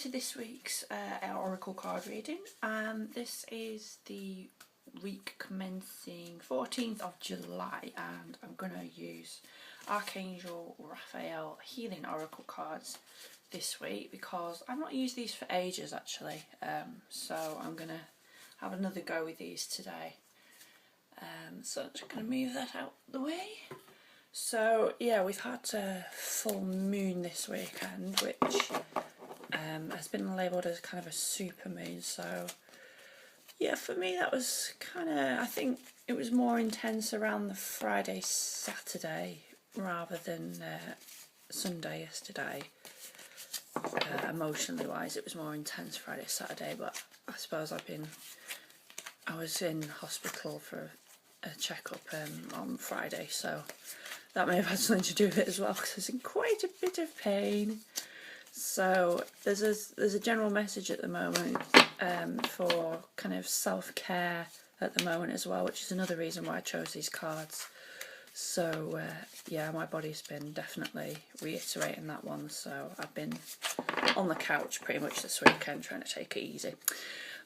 to this week's Oracle card reading, and this is the week commencing 14th of July, and I'm going to use Archangel Raphael Healing Oracle cards this week because I've not used these for ages actually, so I'm going to have another go with these today. So I'm just going to move that out the way. So yeah, we've had a full moon this weekend, which has been labelled as kind of a super moon. So yeah, for me that was kind of, I think it was more intense around the Friday, Saturday rather than Sunday yesterday. Emotionally wise, it was more intense Friday, Saturday, but I suppose I was in hospital for a checkup on Friday, so that may have had something to do with it as well, because I was in quite a bit of pain. So there's a general message at the moment for kind of self-care at the moment as well, which is another reason why I chose these cards. So yeah, my body's been definitely reiterating that one, so I've been on the couch pretty much this weekend trying to take it easy.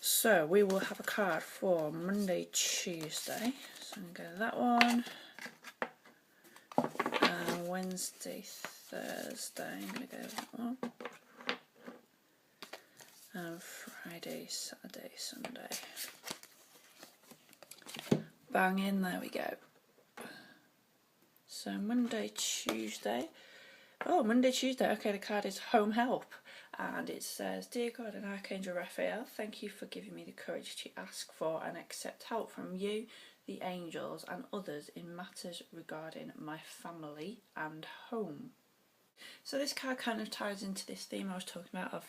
So we will have a card for Monday, Tuesday, so I'm going to go that one. Wednesday, Thursday, I'm going to go that one. And Friday, Saturday, Sunday. Bang in, there we go. So Monday, Tuesday. Oh, Monday, Tuesday. Okay, the card is Home Help. And it says, Dear God and Archangel Raphael, thank you for giving me the courage to ask for and accept help from you, the angels and others in matters regarding my family and home. So this card kind of ties into this theme I was talking about of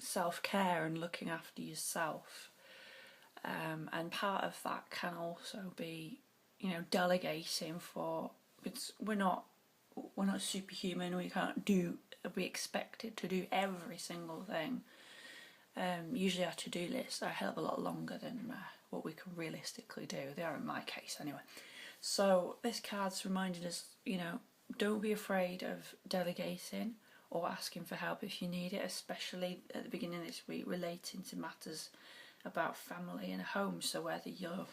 self-care and looking after yourself. And part of that can also be, you know, delegating for, because we're not superhuman, we can't be expected to do every single thing. Usually our to-do lists are a hell of a lot longer than what we can realistically do. They are in my case anyway. So this card's reminding us, you know, don't be afraid of delegating or asking for help if you need it, especially at the beginning of this week relating to matters about family and home. So whether you're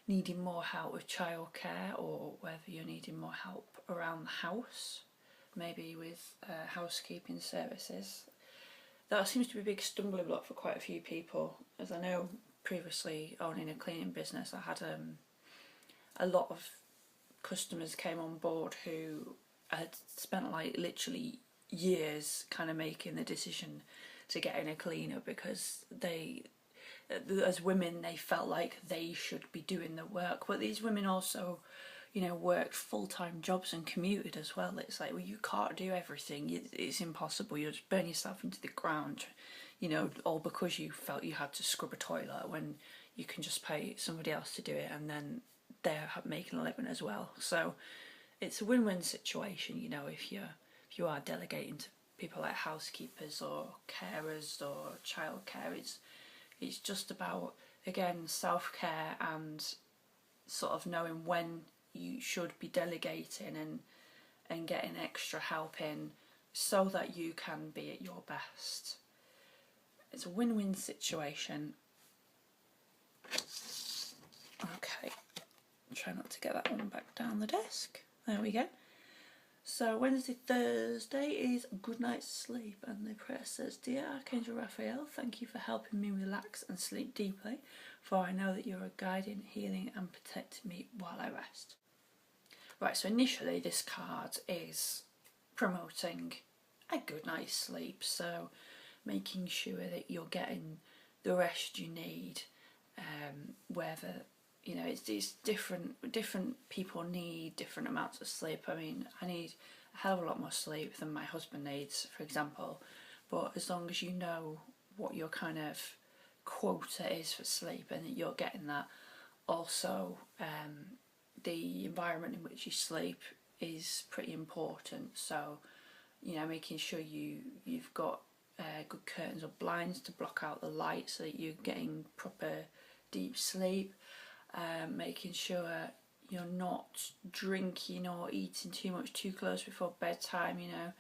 needing more help with childcare or whether you're needing more help around the house, maybe with housekeeping services. That seems to be a big stumbling block for quite a few people, as I know previously owning a cleaning business, I had a lot of customers came on board who had spent like literally years kind of making the decision to get in a cleaner because they, as women, they felt like they should be doing the work, but these women also, you know, worked full-time jobs and commuted as well. It's like, well, you can't do everything, it's impossible, you'll just burn yourself into the ground, you know, all because you felt you had to scrub a toilet when you can just pay somebody else to do it and then they're making a living as well. So it's a win-win situation, you know, if you are delegating to people like housekeepers or carers or childcare. It's just about, again, self-care and sort of knowing when you should be delegating and getting extra help in so that you can be at your best. It's a win-win situation. Okay, try not to get that one back down the desk. There we go. So Wednesday, Thursday is good night's sleep, and the prayer says, Dear Archangel Raphael, thank you for helping me relax and sleep deeply, for I know that you are guiding, healing and protecting me while I rest. Right, so initially this card is promoting a good night's sleep, so making sure that you're getting the rest you need, whether, you know, it's different people need different amounts of sleep. I mean, I need a hell of a lot more sleep than my husband needs, for example, but as long as you know what your kind of quota is for sleep and that you're getting that. Also, the environment in which you sleep is pretty important, so, you know, making sure you've got good curtains or blinds to block out the light so that you're getting proper deep sleep. Making sure you're not drinking or eating too much too close before bedtime, you know,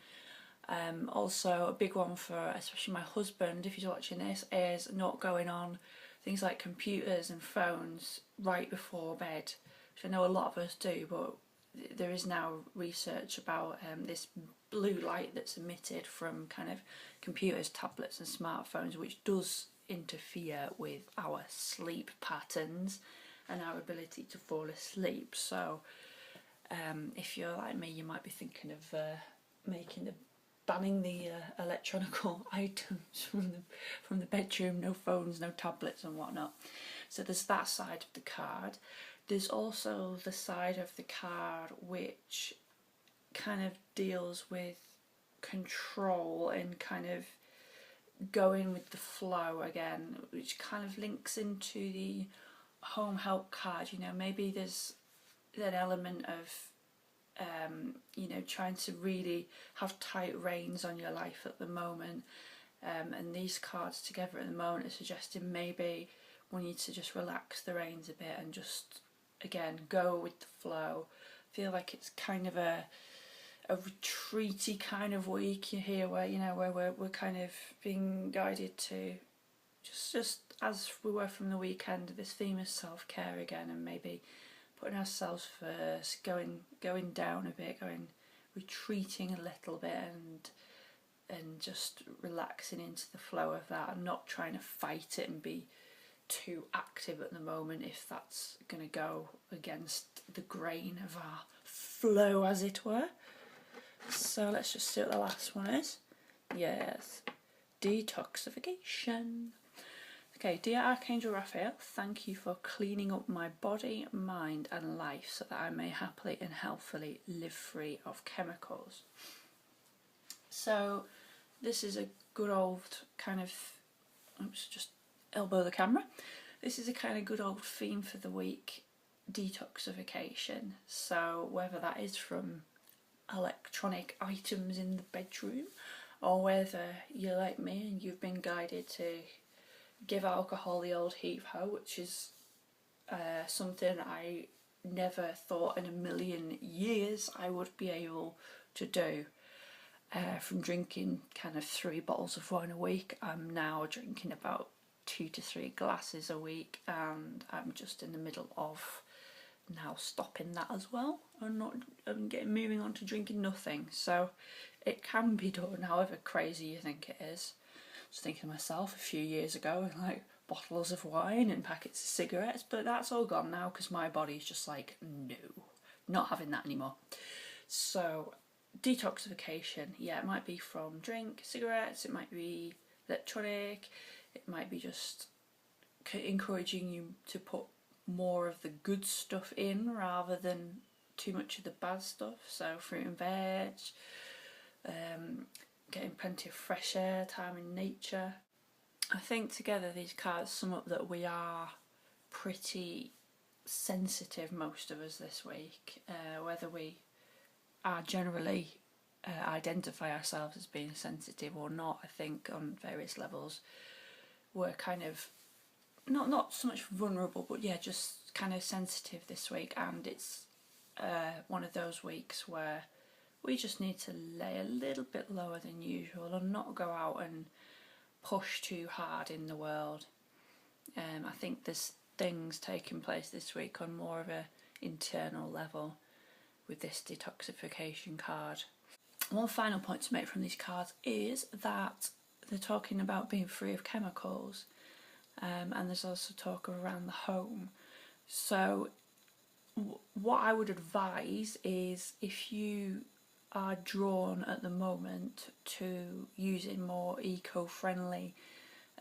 Also, a big one for especially my husband, if he's watching this, is not going on things like computers and phones right before bed, which I know a lot of us do, but there is now research about this blue light that's emitted from kind of computers, tablets and smartphones, which does interfere with our sleep patterns and our ability to fall asleep. So if you're like me, you might be thinking of banning the electronical items from the bedroom, no phones, no tablets and whatnot. So there's that side of the card. There's also the side of the card which kind of deals with control and kind of going with the flow again, which kind of links into the home help card. You know, maybe there's an element of trying to really have tight reins on your life at the moment, and these cards together at the moment are suggesting maybe we need to just relax the reins a bit and just again go with the flow. Feel like it's kind of a retreaty kind of week here, where we're kind of being guided to just as we were from the weekend, this theme of self-care again, and maybe putting ourselves first, going down a bit, retreating a little bit, and just relaxing into the flow of that, and not trying to fight it and be too active at the moment if that's going to go against the grain of our flow, as it were. So let's just see what the last one is. Yes, detoxification. Okay, dear Archangel Raphael, thank you for cleaning up my body, mind and life so that I may happily and healthily live free of chemicals. So this is a good old kind of, oops, just elbow the camera. This is a kind of good old theme for the week, detoxification. So whether that is from electronic items in the bedroom, or whether you're like me and you've been guided to give alcohol the old heave-ho, which is something I never thought in a million years I would be able to do. From drinking kind of 3 bottles of wine a week, I'm now drinking about 2 to 3 glasses a week, and I'm just in the middle of now stopping that as well, and moving on to drinking nothing. So it can be done, however crazy you think it is. I was thinking to myself a few years ago, like bottles of wine and packets of cigarettes, but that's all gone now because my body's just like, no, not having that anymore. So detoxification, yeah, it might be from drink, cigarettes, it might be electronic, it might be just encouraging you to put more of the good stuff in rather than too much of the bad stuff. So fruit and veg, getting plenty of fresh air, time in nature. I think together these cards sum up that we are pretty sensitive, most of us, this week, whether we are generally identify ourselves as being sensitive or not. I think on various levels we're kind of not so much vulnerable, but yeah, just kind of sensitive this week, and it's one of those weeks where we just need to lay a little bit lower than usual and not go out and push too hard in the world. I think there's things taking place this week on more of a internal level with this detoxification card. One final point to make from these cards is that they're talking about being free of chemicals, and there's also talk of around the home. So what I would advise is, if you are drawn at the moment to using more eco-friendly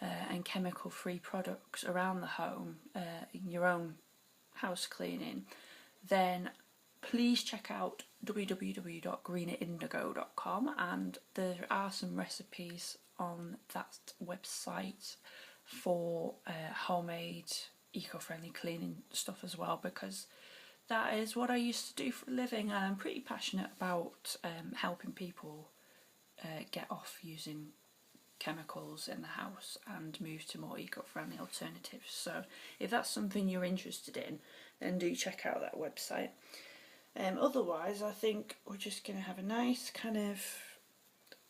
and chemical-free products around the home in your own house cleaning, then please check out www.greenerindigo.com, and there are some recipes on that website for homemade eco-friendly cleaning stuff as well, because that is what I used to do for a living, and I'm pretty passionate about helping people get off using chemicals in the house and move to more eco-friendly alternatives. So if that's something you're interested in, then do check out that website. Otherwise, I think we're just going to have a nice kind of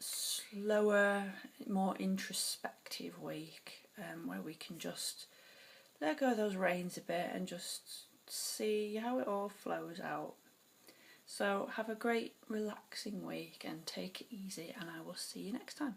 slower, more introspective week, where we can just let go of those reins a bit and just see how it all flows out. So have a great relaxing week and take it easy, and I will see you next time.